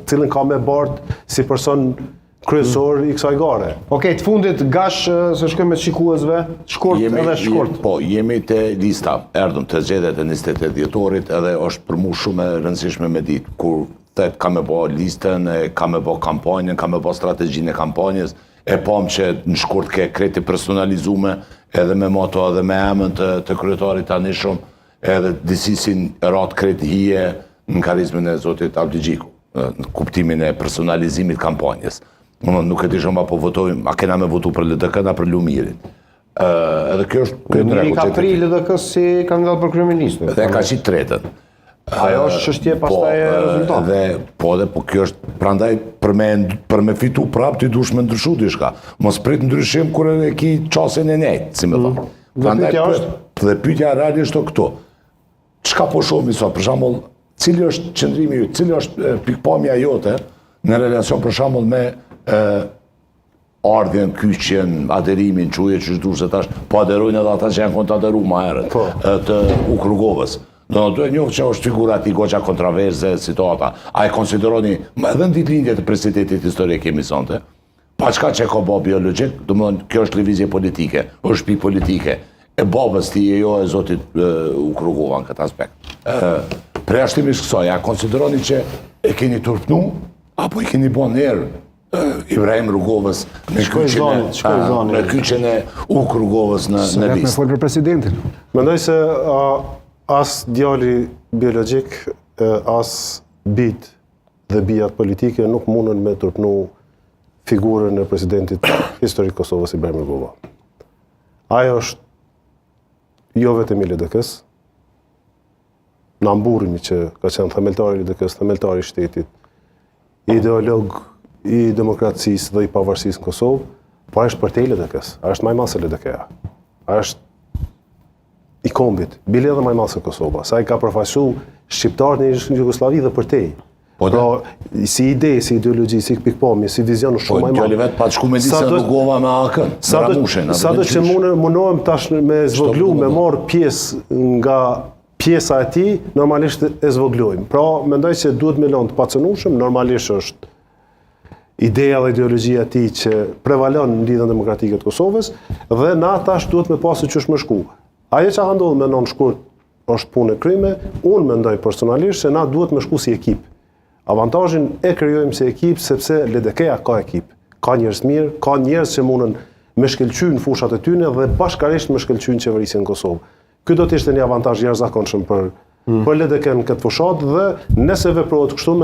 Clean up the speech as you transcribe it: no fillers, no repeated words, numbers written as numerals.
cilën ka me bartë si person kryesor i kësaj gare. Okej, të fundit gash se shkojmë me shikuesve, shkurt edhe shkurt. Po, jemi te lista, erdhëm të zgjedhjet e 28 dhjetorit edhe është për mu shumë e rëndësishme me ditë, kur thet ka me bo listën, ka me bo kampanjën, ka me bo strategjinë e kampanjës, e pam që në shkurt ke kreti personalizume edhe me moto edhe me emën të kryetarit tanishëm, edhe disisin ratë kreti hije në karizmin e Zotit Abdi Gjiku, në kuptimin e personalizimit kampanjës. Nuk e di shumë apo votojmë, a kena me votu për LDK, na për Lumirin. Edhe kjo është... Lumiri ka pri LDK si kandidat për kryeministër. Dhe ka qitë tretën. Ajo është çështje pastaj e rezultatit. Po kjo është, prandaj për me fitu prap ti dush me ndryshu diçka. Mos prit ndryshim kur e ki çasin e nejtë, si më thonë. Dhe pyetja realisht është këtu. Çka po shohim sot, për shembull, cili është qëndrimi yt, cili është pikpamja jote në relacion për shembull me ardhjen, kyçjen, aderimin, çuje që duhet se tash po aderojnë edhe ata që janë kontra aderu më herët të Ukrugovës. Do të njohë që është figurat i goqa kontroverse, situata. A e konsideroni, edhe në ditëlindje të presidentit historik kemi sonte, pa çka që ka bo biologjik, do më thonë, kjo është lëvizje politike, është pikë politike, e babës ti e jo e Zotit Ukrugova në këtë aspekt. Preashtimisht kësaj, a konsideroni që e keni turpnu, apo i keni bo njerë Ibrahim Rrugovës në kyçen e Ukrugovës në listë? Me folë për presidentin. Mendoj se as djali biologjik, as bit dhe bijat politike nuk mundën me turpnu figurën e presidentit historik Kosovës Ibrahim Rrugova. Ajo është jo vetëm i LDK-s, në amburimi që ka qenë themeltari i LDK-s, themeltari i shtetit, ideolog i demokracisë dhe i pavarësisë në Kosovë, po a është për te i LDK-s, a është maj masë LDK-a, a është i kombit, bile edhe maj masë Kosova, sa i ka përfaqësu shqiptarë në Jugoslavi dhe për te. Pra, si ide, si ideologi, si pikpamje, si vizion shumë maj masë. Po, djali vetë pa të shku me disë Rrugova me akën, sa do që mundohem tash me zvoglu, me marë pjesë nga pjesa e ti, normalisht e zvoglojmë. Pra, mendoj që duhet me lënë të pacënushëm, normalisht është ideja dhe ideologjia ti që prevalon në lidhën demokratike të Kosovës, dhe na tash duhet me pasë që është më shku. Ajo që ka ndodhur me non shkurt është punë e kryme, unë mendoj personalisht se na duhet me shku si ekip. Avantazhin e krijojmë si ekip sepse LDK-ja ka ekip. Ka njerëz mirë, ka njerëz që mundën me shkëlqyjnë fushat e tyre dhe bashkarisht me shkëlqyjnë qeverisjen në Kosovë. Ky do të ishte një avantazh jashtëzakonshëm për LDK-n këtë fushat dhe nëse veprohet kështu